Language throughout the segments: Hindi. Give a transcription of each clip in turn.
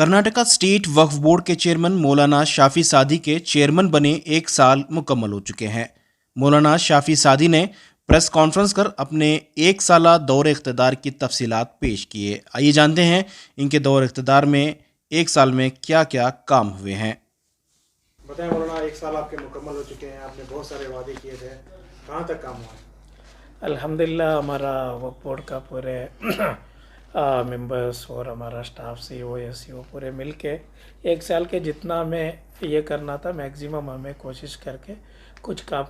कर्नाटका स्टेट वक्फ बोर्ड के चेयरमैन मौलाना शाफी सादी के चेयरमैन बने 1 साल मुकम्मल हो चुके हैं। मौलाना शाफी सादी ने प्रेस कॉन्फ्रेंस कर अपने 1 साला दौरे इख्तिदार की तफसीलात पेश किए। आइए जानते हैं इनके दौरे इख्तिदार में 1 साल में क्या क्या काम हुए हैं। बताएं मौलाना, 1 साल आपके मुकम्मल हो चुके हैं, आपने बहुत सारे वादे किए थे, कहाँ तक काम हुआ? अल्हम्दुलिल्लाह हमारा वक्फ बोर्ड का पूरे मेंबर्स और हमारा स्टाफ सीईओ एसईओ पूरे मिलके 1 साल के जितना हमें ये करना था मैक्सिमम हमें कोशिश करके कुछ काम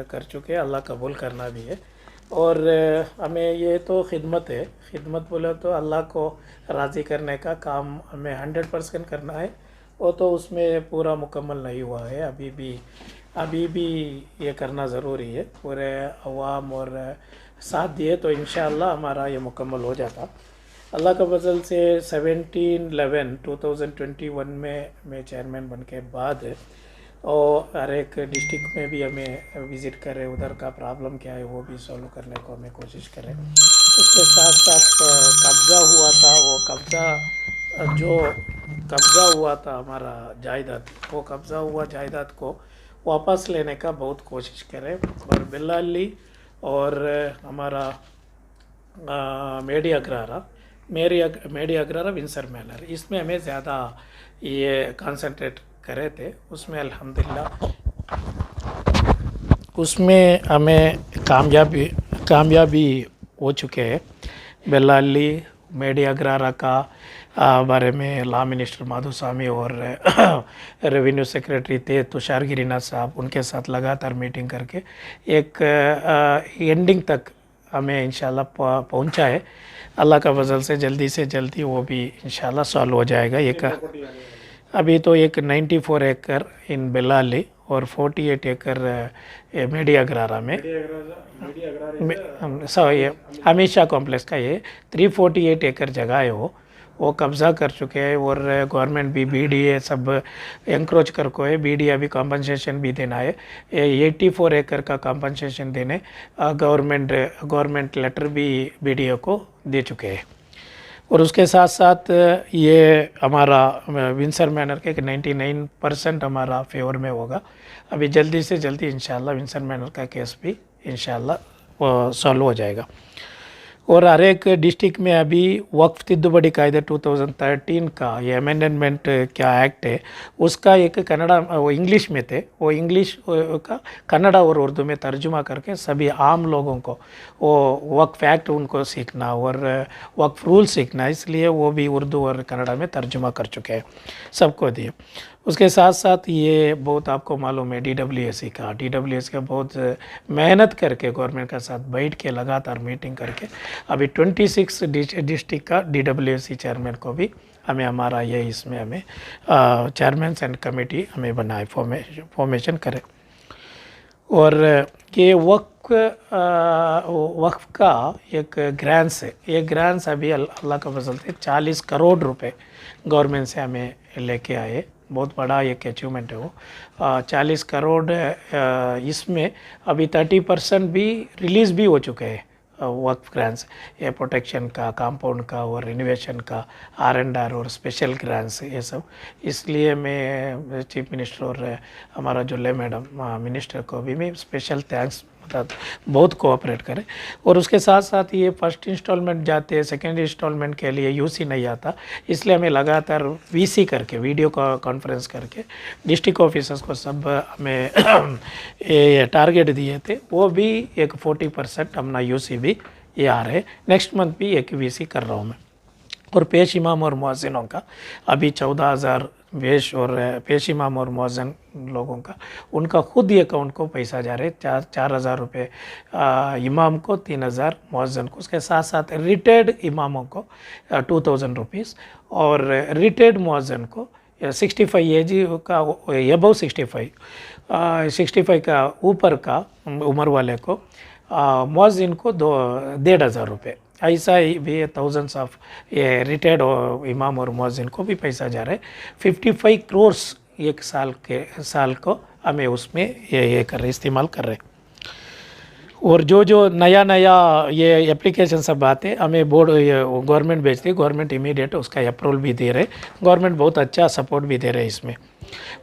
कर चुके हैं। अल्लाह कबूल करना भी है। और हमें ये तो खिदमत है, खिदमत बोले तो अल्लाह को राज़ी करने का काम हमें 100% करना है। वो तो उसमें पूरा मुकम्मल नहीं हुआ है, अभी भी ये करना ज़रूरी है। पूरे अवाम और साथ दिए तो इंशाअल्लाह हमारा ये मुकम्मल हो जाता। अल्लाह का फजल से 17/11/2021 में मैं चेयरमैन बन के बाद और हर एक डिस्ट्रिक्ट में भी हमें विज़िट करें, उधर का प्रॉब्लम क्या है वो भी सॉल्व करने को हमें कोशिश करें। उसके साथ साथ कब्ज़ा हुआ था, वो कब्ज़ा हुआ था हमारा जायदाद, वो कब्ज़ा हुआ जायदाद को वापस लेने का बहुत कोशिश करें। और बिल्लाली और हमारा मेडी अग्रारा विंसर मैनर, इसमें हमें ज़्यादा ये कंसंट्रेट करे थे। उसमें अल्हम्दुलिल्लाह उसमें हमें कामयाबी हो चुके हैं। बेल्लाली मेडी अग्रारा का बारे में लॉ मिनिस्टर माधुस्वामी और रेवेन्यू सेक्रेटरी थे तुषार गिरिनाथ साहब, उनके साथ लगातार मीटिंग करके एक एंडिंग तक हमें इंशाल्लाह पहुंचा है। अल्लाह का फजल से जल्दी वो भी इंशाल्लाह सॉल्व हो जाएगा। अभी तो एक 94 एकड़ इन बेल्लाली और 48 एकड़ मेडी अग्रारा में ये हमेशा कॉम्प्लेक्स का ये 348 एकड़ जगह है, वो कब्ज़ा कर चुके हैं। और गवर्नमेंट भी बीडीए सब एंक्रोच कर को है, बीडीए अभी कॉम्पनसेशन भी देना है। 84 एकड़ का कॉम्पनसेशन देने गवर्नमेंट लेटर भी बीडीए को दे चुके हैं। और उसके साथ साथ ये हमारा विंसर मैनर के 99% हमारा फेवर में होगा। अभी जल्दी से जल्दी इंशाल्लाह विंसर मैनर का केस भी इंशाल्लाह सॉल्व हो जाएगा। और हर एक डिस्ट्रिक्ट में अभी वक्फ तिद्दुबड़ी कायदा 2013 का ये अमेंडमेंट क्या एक्ट है, उसका एक कन्नड़ा वो इंग्लिश में थे, वो इंग्लिश का कन्नड़ा और उर्दू में तर्जुमा करके सभी आम लोगों को वो वक्फ एक्ट उनको सीखना और वक्फ रूल सीखना, इसलिए वो भी उर्दू और कन्नड़ा में तर्जुमा कर चुके हैं, सबको दिए। उसके साथ साथ ये बहुत आपको मालूम है डीडब्ल्यूएससी का बहुत मेहनत करके गवर्नमेंट के साथ बैठ के लगातार मीटिंग करके अभी 26 डिस्ट्रिक्ट का डीडब्ल्यूएससी चेयरमैन को भी हमारा ये इसमें हमें चेयरमैन एंड कमेटी हमें बनाए फॉर्मेशन करें। और ये वक्फ का एक ग्रांट्स है, ये ग्रांट्स अभी अल्लाह का फजल से 40 करोड़ रुपए गवर्नमेंट से हमें लेके आए। बहुत बड़ा एक अचीवमेंट है वो। 40 करोड़ इसमें अभी 30% भी रिलीज़ भी हो चुके हैं वक्फ ग्रांट्स, ये प्रोटेक्शन का, कंपाउंड का और रिनोवेशन का, R&R और स्पेशल ग्रांट्स ये सब। इसलिए मैं चीफ मिनिस्टर और हमारा जो ले मैडम मिनिस्टर को भी मैं स्पेशल थैंक्स बहुत कोऑपरेट करें। और उसके साथ साथ ये फर्स्ट इंस्टॉलमेंट जाते हैं, सेकेंड इंस्टॉलमेंट के लिए यूसी नहीं आता, इसलिए हमें लगातार वीसी करके वीडियो कॉन्फ्रेंस करके डिस्ट्रिक्ट ऑफिसर्स को सब हमें ये टारगेट दिए थे, वो भी एक 40% अपना यूसी भी ये आ रहे। नेक्स्ट मंथ भी एक वीसी कर रहा हूँ मैं। और पेश इमाम और मुअज्जिनों का अभी 14,000 पेश और पेश इमाम और मुअज्जिन लोगों का उनका खुद ही अकाउंट को पैसा जा रहे, 4,000 रुपये इमाम को, 3,000 मुअज्जिन को। उसके साथ साथ रिटायर्ड इमामों को 2,000 रुपीज़ और रिटायर्ड मुअज्जिन को 65 एज का अबव 65 का ऊपर का उम्र वाले को मुअज्जिन को 1,500 रुपये। ऐसा ही भी थाउजेंड्स ऑफ ये रिटायर्ड इमाम और मुअज्जिन को भी पैसा जा रहा है। 55 करोड़ एक साल को हमें उसमें ये कर इस्तेमाल कर रहे हैं। और जो नया ये एप्लीकेशन सब आते हैं हमें बोर्ड गवर्नमेंट भेजती है, गवर्नमेंट इमीडिएट उसका अप्रूवल भी दे रहे, गवर्नमेंट बहुत अच्छा सपोर्ट भी दे रहे इसमें।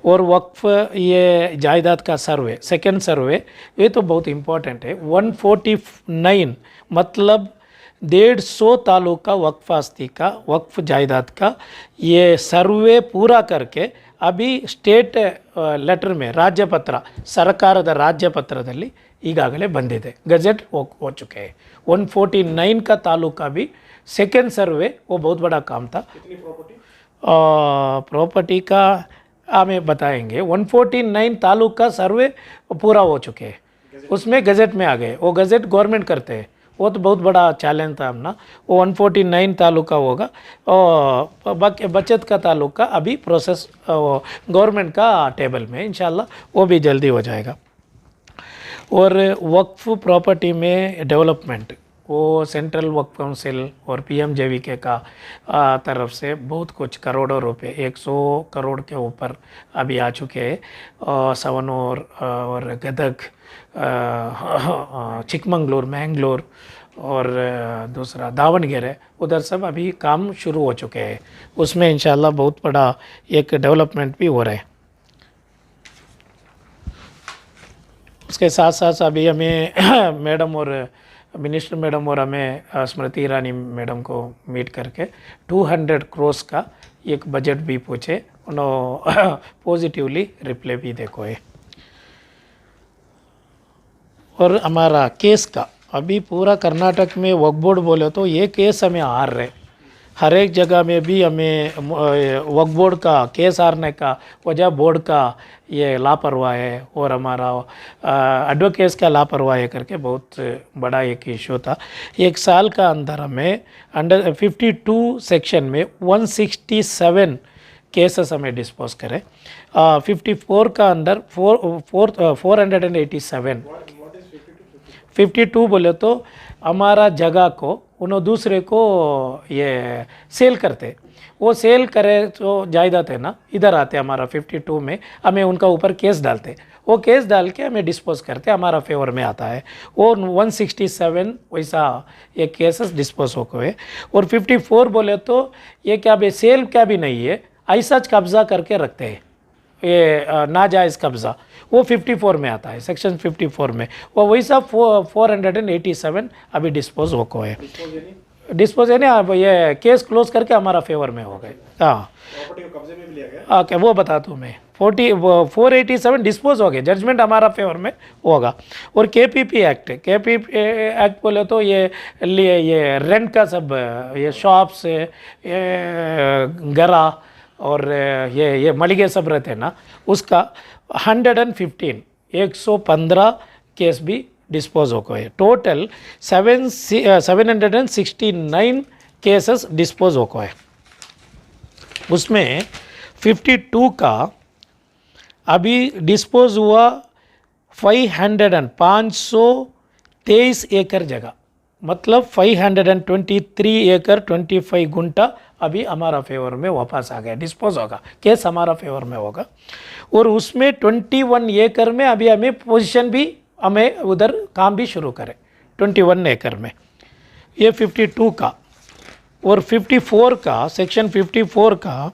और वक्फ ये जायदाद का सर्वे, सेकंड सर्वे, ये तो बहुत इम्पोर्टेंट है। 149 मतलब 150 तालुका वक्फ आस्ति का, वक्फ जायदाद का ये सर्वे पूरा करके अभी ಸ್ಟೇಟ್ ಲೆಟರ್ में ರಾಜ್ಯಪತ್ರ, ಸರ್ಕಾರದ ರಾಜ್ಯಪತ್ರದಲ್ಲಿ ಈಗಾಗಲೇ ಬಂದಿದೆ, गजट हो चुके हैं। 149 का तालुका भी सेकेंड सर्वे, वो बहुत बड़ा काम था। कितनी प्रॉपर्टी? प्रॉपर्टी का हमें बताएंगे। 149 तालुका सर्वे पूरा हो चुके हैं, उसमें गजट में आ गए। वो गजट गवर्नमेंट करते हैं, वो तो बहुत बड़ा चैलेंज था अपना। वो 149 तालुका होगा और बचत का तालुका अभी प्रोसेस गवर्नमेंट का टेबल में, इंशाल्लाह वो भी जल्दी हो जाएगा। और वक्फ प्रॉपर्टी में डेवलपमेंट, वो सेंट्रल वक्फ काउंसिल और PMJVK का तरफ से बहुत कुछ करोड़ों रुपए, 100 करोड़ के ऊपर अभी आ चुके हैं। सवनूर और गदग, चिकमंगलूर, मैंगलोर और दूसरा दावणगेरे, उधर सब अभी काम शुरू हो चुके हैं। उसमें इंशाल्लाह बहुत बड़ा एक डेवलपमेंट भी हो रहा है। उसके साथ साथ अभी हमें मैडम और मिनिस्टर मैडम और हमें स्मृति ईरानी मैडम को मीट करके 200 करोड़ का एक बजट भी पूछे, उन्होंने पॉजिटिवली रिप्लाई भी देखो है। और हमारा केस का अभी पूरा कर्नाटक में वक्फ बोर्ड बोले तो ये केस हमें हार रहे, हर एक जगह में भी हमें वक्फ बोर्ड का केस हारने का वजह बोर्ड का ये लापरवाही है और हमारा एडवोकेट्स का लापरवाही करके बहुत बड़ा एक इशू था। एक साल का अंदर हमें अंडर 52 सेक्शन में 167 केसेस हमें डिस्पोज करें, 54 का अंदर 487। 52 बोले तो हमारा जगह को उन्होंने दूसरे को ये सेल करते, वो सेल करे तो जायदाद है ना, इधर आते हमारा 52 में, हमें उनका ऊपर केस डालते, वो केस डाल के हमें डिस्पोज करते, हमारा फेवर में आता है। वो 167 वैसा ये केसेस डिस्पोज हो गए। और 54 बोले तो ये क्या भी सेल क्या भी नहीं है, ऐसा कब्जा करके रखते हैं, ये नाजायज़ कब्ज़ा, वो 54 में आता है, सेक्शन 54 में। वो वैसा 487 अभी डिस्पोज हो गए। डिस्पोज है ना, ये केस क्लोज करके हमारा फेवर में हो गए। हाँ, प्रॉपर्टी को कब्जे में भी लिया गया। हाँ, क्या वो बता दूँ मैं, 487 डिस्पोज हो गए, जजमेंट हमारा फेवर में होगा। और KPP एक्ट बोले तो ये रेंट का सब, ये शॉप्स, ये गरा और ये मलिगे सब रहते हैं ना, उसका 115 केस भी डिस्पोज हो गए। टोटल 769 केसेस डिस्पोज हो गए। उसमें 52 का अभी डिस्पोज हुआ 523 एकड़ जगह, मतलब 523 एकड़ 25 गुंटा अभी हमारा फेवर में वापस आ गया, डिस्पोज होगा, केस हमारा फेवर में होगा। और उसमें 21 एकड़ में अभी हमें पोजीशन भी, हमें उधर काम भी शुरू करें 21 एकड़ में, ये 52 का। और 54 का, सेक्शन 54 का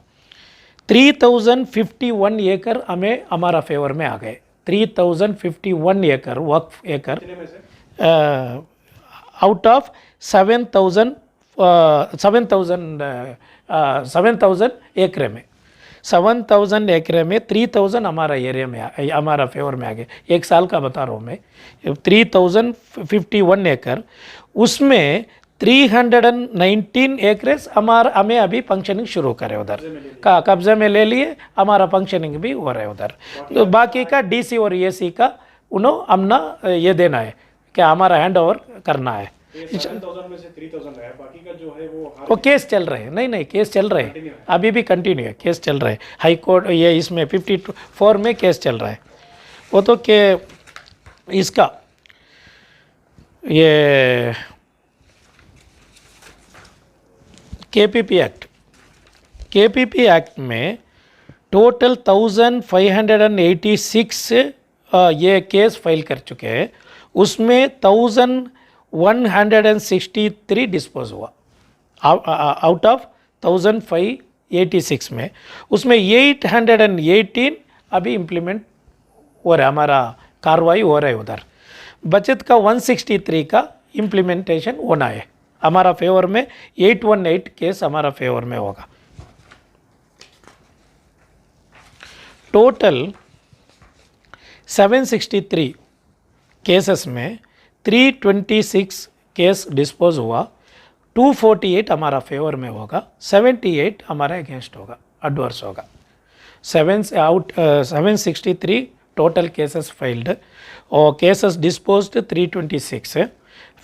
3051 एकड़ हमें हमारा फेवर में आ गए। 3051 एकड़ वक्फ एकड़ आउट ऑफ 7,000 एकड़ में, 7,000 एकड़ में 3,000 हमारा एरिया में हमारा फेवर में आ गए। एक साल का बता रहा हूँ मैं, 3051 एकड़, उसमें 319 एकड़ हमें अभी फंक्शनिंग शुरू करे, उधर का कब्जे में ले लिए, हमारा फंक्शनिंग भी हो रहा है उधर। तो बाकी का DC और AC का उन्होंने हमने ये देना है कि हमारा हैंड ओवर करना है। 7,000 में से 3,000 है, बाकी का जो है वो केस चल रहे हैं, नहीं केस चल रहे हैं, अभी भी कंटिन्यू है, केस चल रहा है। हाई कोर्ट ये इसमें 54 में केस चल रहा है। वो तो के इसका ये KPP एक्ट में टोटल 1586 ये केस फाइल कर चुके हैं। उसमें 1163 डिस्पोज हुआ आउट ऑफ 1586 में, उसमें 818 अभी इम्प्लीमेंट हो रहा है, हमारा कार्रवाई हो रहा है उधर। बचत का 163 का इम्प्लीमेंटेशन होना है हमारा फेवर में। 818 केस हमारा फेवर में होगा। टोटल 763 केसेस में 326 केस डिस्पोज हुआ, 248 हमारा फेवर में होगा, 78 हमारा अगेंस्ट होगा, एडवर्स होगा। 763 टोटल केसेस फाइल्ड और केसेस डिस्पोज्ड 326 है,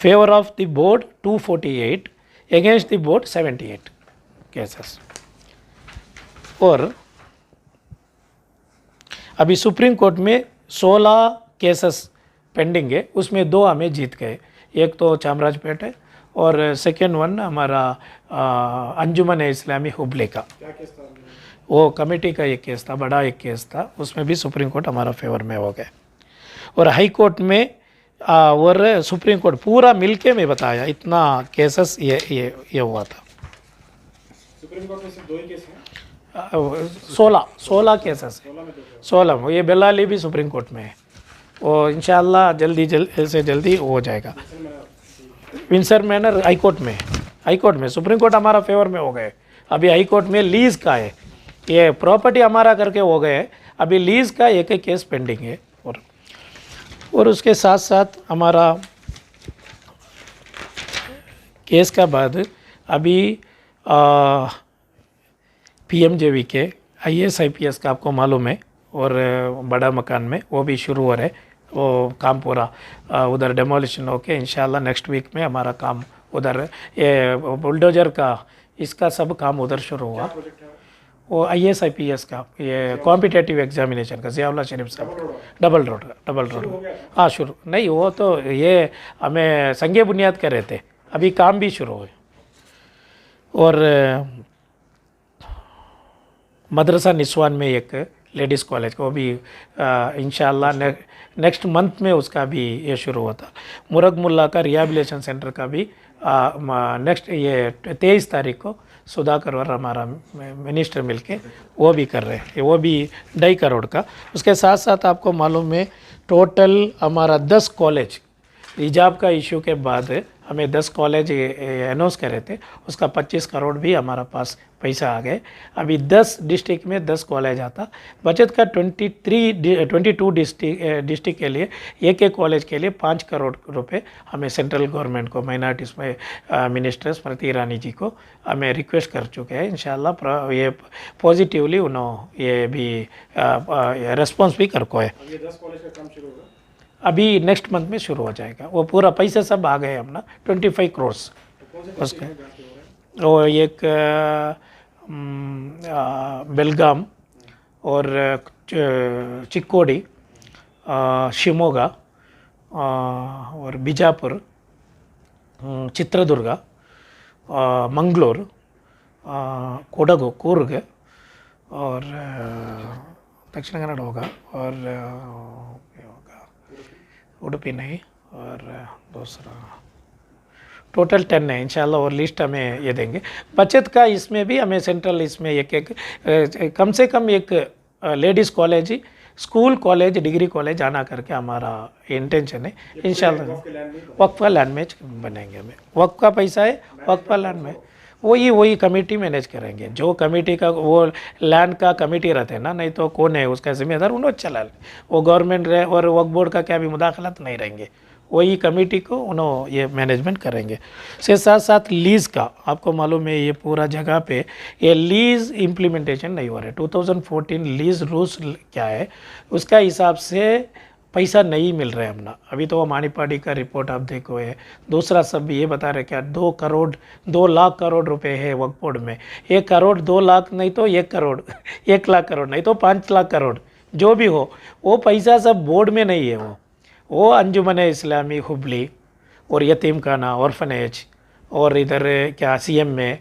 favour of the board 248, against the board 78 cases. और अभी सुप्रीम कोर्ट में 16 केसेस पेंडिंग है, उसमें 2 हमें जीत गए, एक तो चामराजपेट है और सेकेंड वन हमारा अंजुमन इस्लामी हुबली का। क्या केस था? वो कमेटी का एक केस था, बड़ा एक केस था, उसमें भी सुप्रीम कोर्ट हमारा फेवर में हो गए। और हाई कोर्ट में और सुप्रीम कोर्ट पूरा मिलके में बताया इतना केसेस ये हुआ था। सुप्रीम कोर्ट में सिर्फ 2 ही केस हैं? 16 केसेस है, 16 में। ये बेलाली भी सुप्रीम कोर्ट में है, वो इंशाल्लाह जल्दी से जल्दी हो जाएगा। विंसर मैनर हाई कोर्ट में, हाई कोर्ट में सुप्रीम कोर्ट हमारा फेवर में हो गए। अभी हाई कोर्ट में लीज का है, ये प्रॉपर्टी हमारा करके हो गए, अभी लीज का एक केस पेंडिंग है। और उसके साथ साथ हमारा केस का बाद अभी पीएमजेवी के IAS IPS का आपको मालूम है, और बड़ा मकान में वो भी शुरू हो रहे, वो काम पूरा उधर डेमोलिशन होके इंशाल्लाह नेक्स्ट वीक में हमारा काम उधर, ये बुलडोजर का इसका सब काम उधर शुरू हुआ। वो IAS IPS का ये कॉम्पिटेटिव एग्जामिनेशन का ज़ियाउल्ला शरीफ साहब, डबल रोड हाँ शुरू नहीं, वो तो ये हमें संगे बुनियाद कर रहे थे, अभी काम भी शुरू हुए। और मदरसा निस्वान में एक लेडीज़ कॉलेज को भी इंशाल्लाह नेक्स्ट मंथ में उसका भी ये शुरू होता। मुरग मुल्ला का रिहेबिलिटेशन सेंटर का भी नेक्स्ट ये 23 तारीख को सुधाकर और हमारा मिनिस्टर मिलके वो भी कर रहे हैं, वो भी 2.5 करोड़ का। उसके साथ साथ आपको मालूम है टोटल हमारा 10 कॉलेज रिजाब का इशू के बाद हमें 10 कॉलेज अनाउंस करे थे, उसका 25 करोड़ भी हमारा पास पैसा आ गए। अभी 10 डिस्ट्रिक्ट में 10 कॉलेज आता, बचत का 22 डिस्ट्रिक्ट के लिए एक कॉलेज के लिए 5 करोड़ रुपए हमें सेंट्रल गवर्नमेंट को, माइनॉरिटीज़ में मिनिस्टर स्मृति ईरानी जी को हमें रिक्वेस्ट कर चुके हैं। इंशाल्लाह ये पॉजिटिवली उन्होंने ये भी रेस्पॉन्स भी कर को है। ये 10 कॉलेज का काम शुरू होगा अभी नेक्स्ट मंथ में शुरू हो जाएगा, वो पूरा पैसे सब आ गए अपना 25 करोड़ उसके। वो एक बेलगाम और चिक्कोडी, शिमोगा और बिजापुर, चित्रदुर्गा, मंगलोर, कोडगु, कूर्ग और दक्षिण कन्नड़ होगा, और उडुपी नहीं, और दूसरा टोटल 10 है इंशाल्लाह। और लिस्ट हमें ये देंगे। बचत का इसमें भी हमें सेंट्रल इसमें एक कम से कम एक ladies college, school college, degree college आना करके हमारा इंटेंशन है इंशाल्लाह। वक्फा लैंड में बनेंगे, हमें वक्फ का पैसा है, वक्फा लैंड में वही कमेटी मैनेज करेंगे। जो कमेटी का वो लैंड का कमेटी रहते हैं ना, नहीं तो कौन है उसका जिम्मेदार, उन्होंने चला वो गवर्नमेंट रहे और वक्फ बोर्ड का क्या भी मुदाखलत नहीं रहेंगे, वही कमेटी को उन्होंने ये मैनेजमेंट करेंगे। इसके साथ साथ लीज़ का आपको मालूम है, ये पूरा जगह पे ये लीज़ इम्प्लीमेंटेशन नहीं हो रहा है। 2014 लीज़ रूल्स क्या है उसका हिसाब से पैसा नहीं मिल रहा है अपना। अभी तो वो मानीपाड़ी का रिपोर्ट आप देखो है। दूसरा सब ये बता रहे क्या 2 लाख करोड़ रुपए है वक्फ बोर्ड में। 1 करोड़ 2 लाख नहीं तो 1 करोड़ 1 लाख करोड़ नहीं तो 5 लाख करोड़ जो भी हो, वो पैसा सब बोर्ड में नहीं है। वो अंजुमन इस्लामी हुबली और यतीम खाना, ऑर्फनेज और इधर क्या CM में,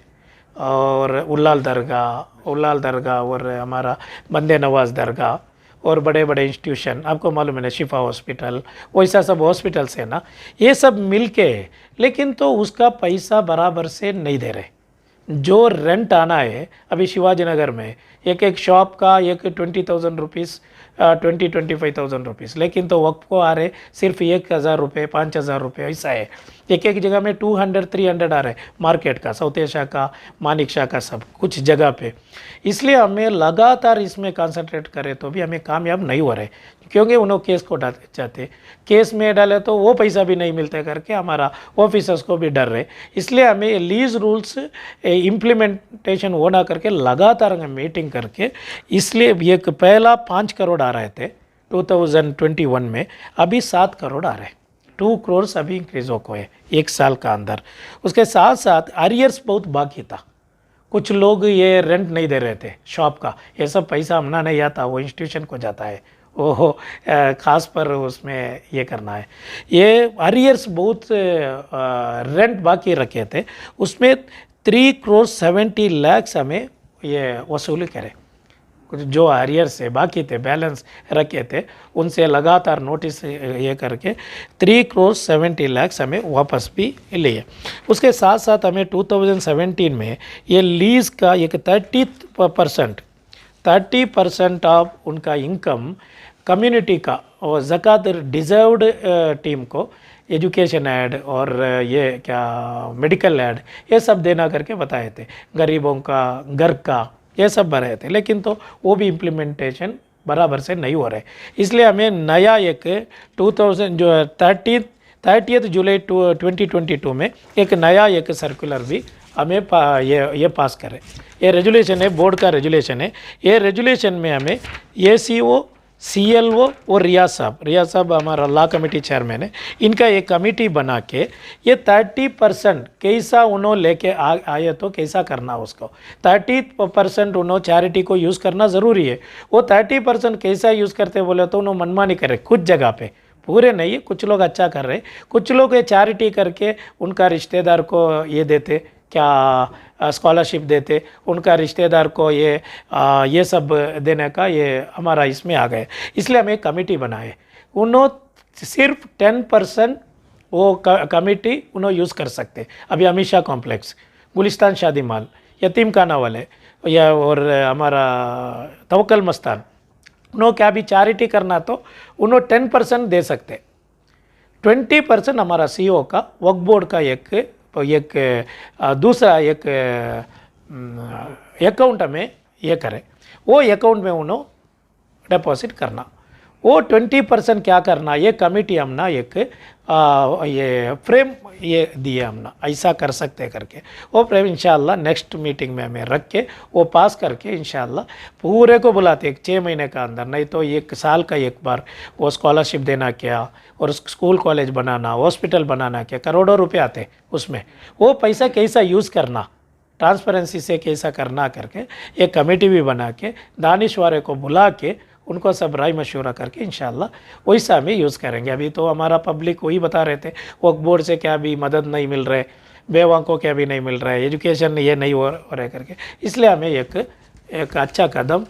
और उल्लाल दरगाह और हमारा बंदे नवाज दरगाह और बड़े बड़े इंस्टीट्यूशन, आपको मालूम है ना, शिफा हॉस्पिटल, वैसा सब हॉस्पिटल्स है ना, ये सब मिल के, लेकिन तो उसका पैसा बराबर से नहीं दे रहे। जो रेंट आना है अभी शिवाजी नगर में एक एक शॉप का एक 20,000 रुपीज़, 25,000 रुपीज़, लेकिन तो वक्त को आ रहे सिर्फ 1,000 रुपये, 5,000 रुपये, ऐसा है। एक एक जगह में 200-300 आ रहे मार्केट का, साउथ एशिया का, मानिक शाह का, सब कुछ जगह पे। इसलिए हमें लगातार इसमें कंसंट्रेट करें तो भी हमें कामयाब नहीं हो रहे, क्योंकि उन्होंने केस को चाहते, केस में डाले तो वो पैसा भी नहीं मिलता करके हमारा ऑफिसर्स को भी डर रहे। इसलिए हमें लीज रूल्स इम्प्लीमेंटेशन होना करके लगातार हमें मीटिंग करके, इसलिए एक पहला 5 करोड़ आ रहे थे 2021 में, अभी 7 करोड़ आ रहे हैं, 2 करोड़ अभी इंक्रीज हो गए एक साल का अंदर। उसके साथ साथ अरियर्स बहुत बाकी था, कुछ लोग ये रेंट नहीं दे रहे थे शॉप का, ये सब पैसा हमना नहीं आता, वो इंस्टीट्यूशन को जाता है, वो खास पर उसमें ये करना है। ये अरियर्स बहुत रेंट बाकी रखे थे, उसमें 3 करोड़ 70 लाख हमें ये वसूली करें। कुछ जो अरियर से बाकी थे, बैलेंस रखे थे, उनसे लगातार नोटिस ये करके 3 करोड़ 70 लाख हमें वापस भी लिए। उसके साथ साथ हमें 2017 में ये लीज़ का एक 30% ऑफ उनका इनकम कम्युनिटी का और ज़कात डिज़र्व्ड टीम को एजुकेशन ऐड और ये क्या मेडिकल ऐड, ये सब देना करके बताए थे, गरीबों का घर का, ये सब भरे थे, लेकिन तो वो भी इम्प्लीमेंटेशन बराबर से नहीं हो रहे। इसलिए हमें नया एक 30 जुलाई 2022 में एक नया एक सर्कुलर भी हमें ये पास करें। ये रेजुलेशन है, बोर्ड का रेजुलेशन है। ये रेजुलेशन में हमें ACO, CLO और रियाज साहब हमारा लॉ कमेटी चेयरमैन है, इनका एक कमेटी बना के ये 30% कैसा उन्होंने लेके आए तो कैसा करना उसको, 30% उन्होंने चैरिटी को यूज़ करना ज़रूरी है। वो 30% कैसा यूज़ करते बोले तो उन्होंने मनमानी करे, कुछ जगह पे, पूरे नहीं, कुछ लोग अच्छा कर रहे, कुछ लोग चैरिटी करके उनका रिश्तेदार को ये देते, क्या स्कॉलरशिप देते, उनका रिश्तेदार को ये सब देने का ये हमारा इसमें आ गए। इसलिए हमें कमेटी बनाए, उन्होंने सिर्फ 10% वो कमेटी उन्होंने यूज़ कर सकते। अभी अमीशा कॉम्प्लेक्स, गुलिस्तान शादी माल, यतीम खाना वाले या और हमारा तवक्कल मस्तान, उन्होंने क्या भी चैरिटी करना तो उन्होंने 10% दे सकते। 20% हमारा CO का वक्फ बोर्ड का एक दूसरा एक अकाउंट में ये करें, वो अकाउंट में उन्होंने डिपॉजिट करना, वो 20% क्या करना, ये कमेटी हमना एक ये फ्रेम ये दिए हमना, ऐसा कर सकते करके वो फ्रेम इंशाल्लाह नेक्स्ट मीटिंग में हमें रख के वो पास करके इंशाल्लाह पूरे को बुलाते 6 महीने का अंदर, नहीं तो 1 साल का एक बार वो स्कॉलरशिप देना क्या और स्कूल कॉलेज बनाना, हॉस्पिटल बनाना क्या, करोड़ों रुपए आते उसमें, वो पैसा कैसा यूज़ करना, ट्रांसपेरेंसी से कैसा करना करके एक कमेटी भी बना के दानिशवारे को बुला के उनको सब राय मशवरा करके इंशाल्लाह वैसा हमें यूज़ करेंगे। अभी तो हमारा पब्लिक वही बता रहे थे, वक्फ बोर्ड से क्या भी मदद नहीं मिल रहे, बेवाओं को क्या भी नहीं मिल रहा है, एजुकेशन ये नहीं हो रहा करके, इसलिए हमें एक अच्छा कदम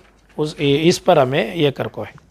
इस पर हमें ये कर को है।